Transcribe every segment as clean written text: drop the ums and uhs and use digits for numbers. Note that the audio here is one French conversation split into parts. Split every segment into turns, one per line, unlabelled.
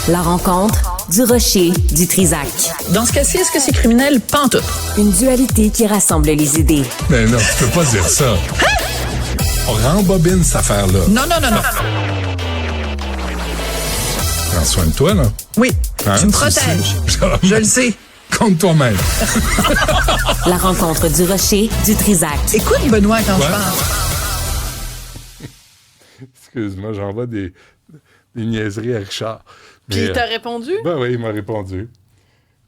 La rencontre du rocher du Trisac.
Dans ce cas-ci, est-ce que c'est criminel? Pantoute.
Une dualité qui rassemble les idées.
Mais non, tu peux pas dire ça. On rembobine cette affaire-là.
Non.
Prends soin de toi, là.
Oui,
Hein,
tu me
tu
protèges.
sais.
Je le sais.
Compte toi-même.
La rencontre du rocher du Trisac.
Écoute, Benoît, quand
Ouais.
je parle.
Excuse-moi, j'envoie des niaiseries à Richard.
Puis
Mais,
il t'a répondu?
Ben oui, il m'a répondu.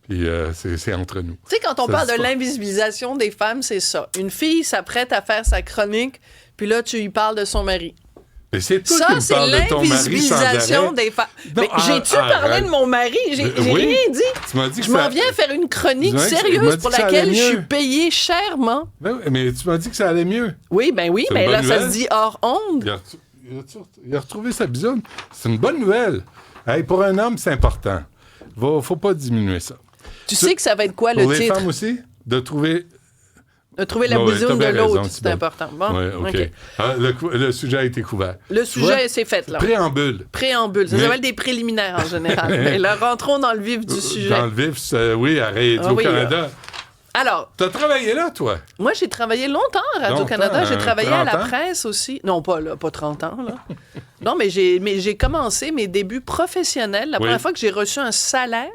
Puis c'est entre nous.
Tu sais, quand on
Ça
parle
se
de
dit pas.
l'invisibilisation des femmes, c'est ça. Une fille s'apprête à faire sa chronique, puis là, tu lui parles de son mari.
Mais c'est toi qui
Ça,
me
c'est
parles de ton mari sans
l'invisibilisation
arrêt.
des femmes.
Non,
Mais j'ai-tu parlé
arrête.
de mon mari? J'ai
Oui.
rien dit.
Tu m'as dit que
Je m'en
ça-
viens faire une chronique
Tu m'as dit- tu m'as
sérieuse
dit
pour
que ça
laquelle
allait
je suis
mieux.
payée chèrement.
Ben oui, mais tu m'as dit que ça allait mieux.
Oui, ben oui,
C'est
mais
une
là,
bonne
ça
nouvelle.
se dit hors onde.
Il a retrouvé sa bisoune. C'est une bonne nouvelle. Hey, pour un homme, c'est important. Faut pas diminuer ça.
Tu sais que ça va être quoi le
Pour les
titre?
femmes aussi, de trouver...
De trouver la
Ouais,
bisoune
t'as
de
bien
l'autre,
raison,
c'est
bon.
important. Bon,
Ouais, OK. Ah, le sujet a été couvert.
Le
Tu vois?
sujet, c'est fait, là.
Préambule.
Préambule. Ça
Mais-
s'appelle des préliminaires, en général. Mais là, rentrons dans le vif du sujet.
Dans le vif, oui, à Radio-Canada.
Alors,
T'as travaillé là, toi?
moi, j'ai travaillé longtemps à Radio-Canada.
Longtemps,
J'ai travaillé à la
30 ans?
presse aussi. Non, pas 30 ans, là. Non, mais j'ai commencé mes débuts professionnels. La
Oui.
première fois que j'ai reçu un salaire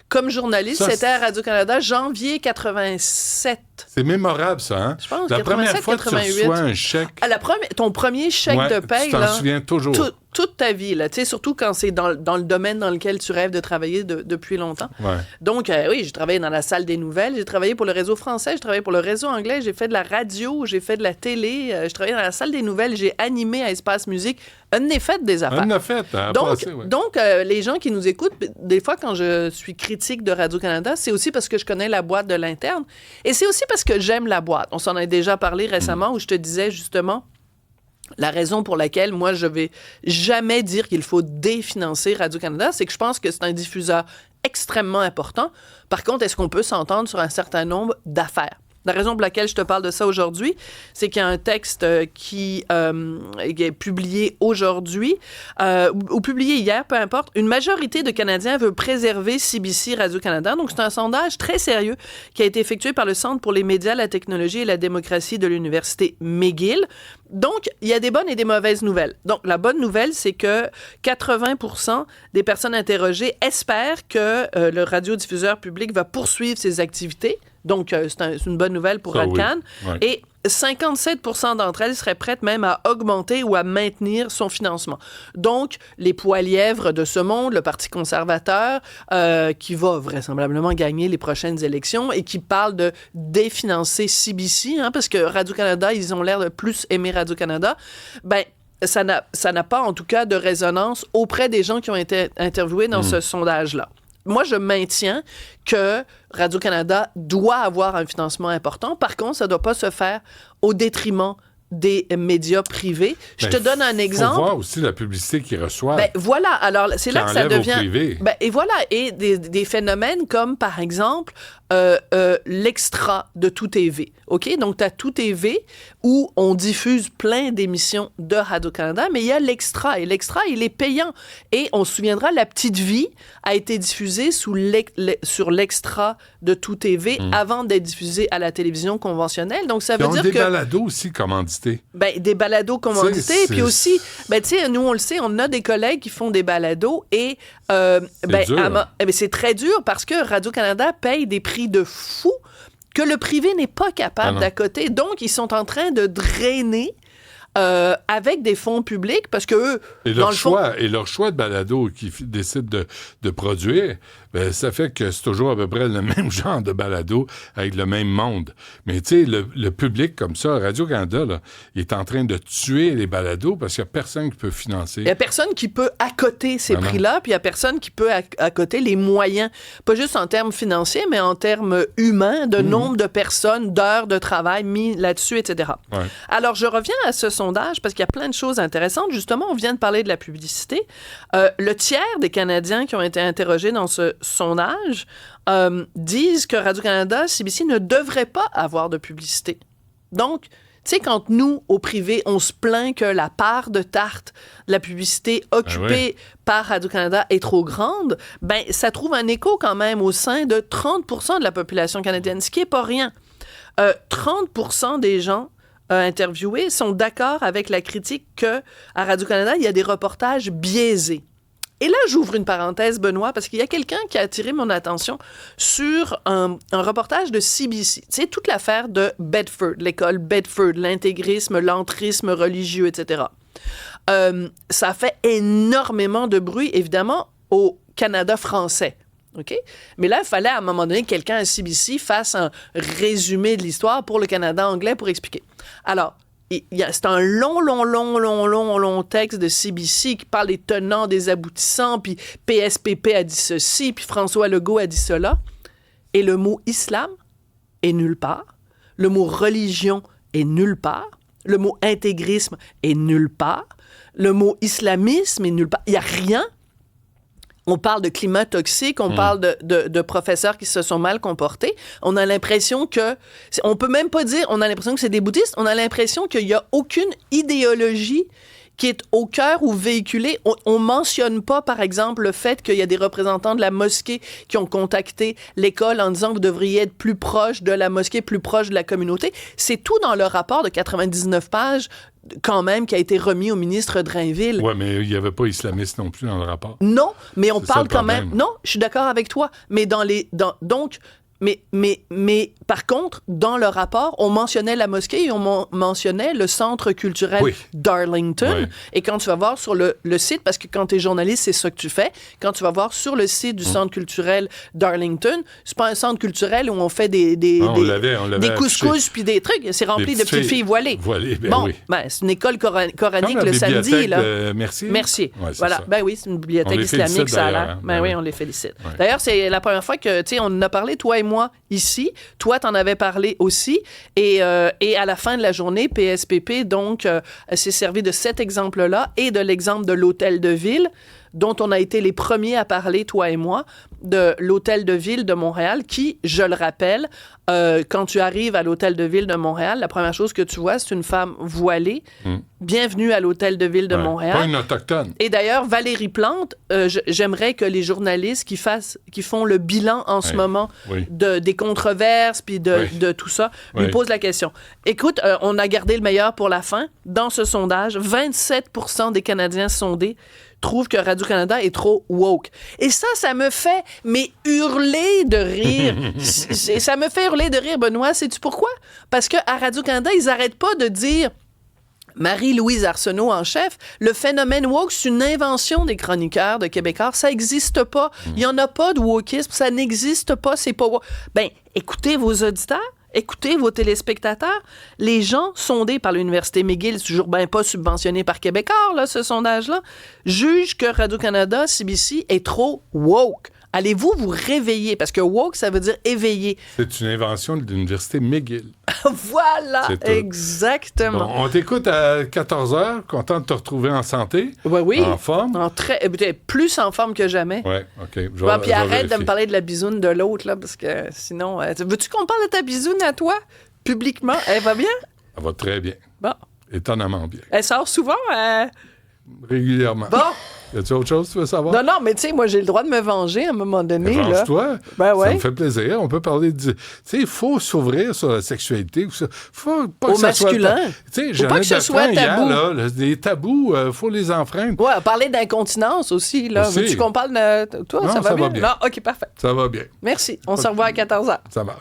comme journaliste,
Ça,
c'était à Radio-Canada, janvier 87.
C'est mémorable, ça, hein?
Je pense,
La
87,
première fois que tu
88.
reçois un chèque...
Ton premier chèque
Ouais,
de paye,
tu t'en
là,
souviens toujours.
toute ta vie, là, tu sais, surtout quand c'est dans le domaine dans lequel tu rêves de travailler depuis longtemps.
Ouais.
Donc, oui, j'ai travaillé dans la salle des nouvelles, j'ai travaillé pour le réseau français, j'ai travaillé pour le réseau anglais, j'ai fait de la radio, j'ai fait de la télé, j'ai travaillé dans la salle des nouvelles, j'ai animé à Espace Musique. Un des fêtes des affaires.
On a fait, à
Donc,
passer, ouais.
les gens qui nous écoutent, des fois, quand je suis critique de Radio-Canada, c'est aussi parce que je connais la boîte de l'interne. Et c'est aussi parce que j'aime la boîte. On s'en a déjà parlé récemment où je te disais justement la raison pour laquelle moi, je vais jamais dire qu'il faut définancer Radio-Canada, c'est que je pense que c'est un diffuseur extrêmement important. Par contre, est-ce qu'on peut s'entendre sur un certain nombre d'affaires? La raison pour laquelle je te parle de ça aujourd'hui, c'est qu'il y a un texte qui est publié aujourd'hui, ou publié hier, peu importe. Une majorité de Canadiens veut préserver CBC Radio-Canada. Donc, c'est un sondage très sérieux qui a été effectué par le Centre pour les médias, la technologie et la démocratie de l'Université McGill. Donc, il y a des bonnes et des mauvaises nouvelles. Donc, la bonne nouvelle, c'est que 80% des personnes interrogées espèrent que le radiodiffuseur public va poursuivre ses activités. Donc, c'est une bonne nouvelle pour
Ça,
Alcan.
oui. Ouais.
Et 57% d'entre elles seraient prêtes même à augmenter ou à maintenir son financement. Donc, les poilièvres de ce monde, le Parti conservateur, qui va vraisemblablement gagner les prochaines élections et qui parle de définancer CBC, hein, parce que Radio-Canada, ils ont l'air de plus aimer Radio-Canada, ben ça n'a pas, en tout cas, de résonance auprès des gens qui ont été interviewés dans ce sondage-là. Moi, je maintiens que Radio-Canada doit avoir un financement important. Par contre, ça ne doit pas se faire au détriment des médias privés. Je te donne un exemple.
Il faut voir aussi la publicité qu'ils reçoivent.
Ben, voilà, alors c'est là que ça
enlève au
devient...
privé.
Ben, et voilà, et des phénomènes comme, par exemple, l'extra de Tout TV. OK? Donc, tu as Tout TV où on diffuse plein d'émissions de Radio-Canada, mais il y a l'extra. Et l'extra, il est payant. Et on se souviendra, La Petite Vie a été diffusée sur l'extra de Tout TV avant d'être diffusée à la télévision conventionnelle. Donc, ça veut
Ils ont
dire
des
que...
balados aussi commandités.
Ben, des balados commandités,
C'est-
puis aussi, ben, tu sais, nous, on le sait, on a des collègues qui font des balados et,
dur.
c'est très dur parce que Radio-Canada paye des prix de fou que le privé n'est pas capable d'accoter. Donc, ils sont en train de drainer avec des fonds publics parce que eux,
Et
dans
leur choix de balado qu'ils décident de produire, ben, ça fait que c'est toujours à peu près le même genre de balado avec le même monde. Mais tu sais, le public comme ça, Radio-Canada, là, il est en train de tuer les balados parce qu'il n'y a personne qui peut financer.
Il n'y a personne qui peut accoter ces prix-là, puis il n'y a personne qui peut accoter les moyens, pas juste en termes financiers, mais en termes humains, de nombre de personnes, d'heures de travail mis là-dessus, etc.
Ouais.
Alors, je reviens à ce sondage parce qu'il y a plein de choses intéressantes. Justement, on vient de parler de la publicité. Le tiers des Canadiens qui ont été interrogés dans ce sondage disent que Radio-Canada, CBC ne devrait pas avoir de publicité. Donc, Tu sais, quand nous, au privé, on se plaint que la part de tarte de la publicité occupée par Radio-Canada est trop grande, ben ça trouve un écho quand même au sein de 30% de la population canadienne, ce qui n'est pas rien. 30% des gens interviewés sont d'accord avec la critique qu'à Radio-Canada, il y a des reportages biaisés. Et là, j'ouvre une parenthèse, Benoît, parce qu'il y a quelqu'un qui a attiré mon attention sur un reportage de CBC. Tu sais, toute l'affaire de Bedford, l'école Bedford, l'intégrisme, l'entrisme religieux, etc. Ça a fait énormément de bruit, évidemment, au Canada français. OK? Mais là, il fallait à un moment donné que quelqu'un à CBC fasse un résumé de l'histoire pour le Canada anglais pour expliquer. Alors, c'est un long texte de CBC qui parle des tenants, des aboutissants, puis PSPP a dit ceci, puis François Legault a dit cela. Et le mot islam est nulle part. Le mot religion est nulle part. Le mot intégrisme est nulle part. Le mot islamisme est nulle part. Il n'y a rien. On parle de climat toxique, on parle de professeurs qui se sont mal comportés. On a l'impression que... On peut même pas dire on a l'impression que c'est des bouddhistes. On a l'impression qu'il n'y a aucune idéologie qui est au cœur ou véhiculée. On mentionne pas, par exemple, le fait qu'il y a des représentants de la mosquée qui ont contacté l'école en disant que vous devriez être plus proche de la mosquée, plus proche de la communauté. C'est tout dans le rapport de 99 pages quand même, qui a été remis au ministre Drainville.
Oui, mais il n'y avait pas islamiste non plus dans le rapport.
Non, mais on parle quand
problème.
même... Non, je suis d'accord avec toi, mais donc... Mais par contre, dans le rapport, on mentionnait la mosquée et on mentionnait le centre culturel d'Arlington.
Oui.
Et quand tu vas voir sur le site, parce que quand tu es journaliste, c'est ça que tu fais, quand tu vas voir sur le site du centre culturel d'Arlington, c'est pas un centre culturel où on fait des couscous puis des trucs. C'est rempli de petites filles voilées. C'est une école coranique le samedi. Là.
Mercier. Ouais,
voilà.
ça.
Ben oui, c'est une bibliothèque islamique, ça a l'air. Ben oui, on les félicite. Ouais. D'ailleurs, c'est la première fois que, tu sais, on en a parlé, toi et moi, ici. Toi, t'en avais parlé aussi. Et à la fin de la journée, PSPP, donc, s'est servi de cet exemple-là et de l'exemple de l'hôtel de ville, dont on a été les premiers à parler, toi et moi, de l'hôtel de ville de Montréal, qui, je le rappelle, quand tu arrives à l'hôtel de ville de Montréal, la première chose que tu vois, c'est une femme voilée. Bienvenue à l'hôtel de ville de Montréal.
Pas une autochtone.
Et d'ailleurs, Valérie Plante, j'aimerais que les journalistes qui font le bilan en ce moment des controverses puis de tout ça, lui posent la question. Écoute, on a gardé le meilleur pour la fin. Dans ce sondage, 27% des Canadiens sondés trouvent que Radio-Canada est trop woke. Et ça me fait hurler de rire. Ça me fait hurler de rire, Benoît. Sais-tu pourquoi? Parce qu'à Radio-Canada, ils n'arrêtent pas de dire... Marie-Louise Arsenault en chef, le phénomène woke, c'est une invention des chroniqueurs de Québécois. Ça n'existe pas. Il n'y en a pas de wokisme. Ça n'existe pas. C'est pas woke. Ben, écoutez vos auditeurs. Écoutez vos téléspectateurs. Les gens sondés par l'Université McGill, c'est toujours bien pas subventionné par Québécois, là, ce sondage-là, jugent que Radio-Canada, CBC, est trop woke. Allez-vous vous réveiller? Parce que woke, ça veut dire éveiller.
C'est une invention de l'Université McGill.
Voilà, exactement.
Bon, on t'écoute à 14h. Content de te retrouver en santé.
Oui.
En forme.
Plus en forme que jamais.
Oui, OK.
Puis arrête de me parler de la bisoune de l'autre, là, parce que sinon... veux-tu qu'on parle de ta bisoune à toi, publiquement? Elle va bien?
Elle va très bien.
Bon.
Étonnamment bien.
Elle sort souvent?
Régulièrement.
Bon.
Y a-tu autre chose que tu veux savoir?
Non, mais tu sais, moi, j'ai le droit de me venger à un moment donné.
Venge-toi.
Ben ouais.
Ça me fait plaisir. On peut parler de... Tu sais, il faut s'ouvrir sur la sexualité. Faut pas
au
que ça
masculin.
Tu sais,
faut pas que ce soit tabou.
Des tabous, faut les enfreindre.
Ouais, parler d'incontinence aussi. Là. Veux-tu qu'on parle de... Toi,
non,
ça va bien?
bien?
Non, OK, parfait.
Ça va bien.
Merci. On se revoit à 14h.
Ça marche.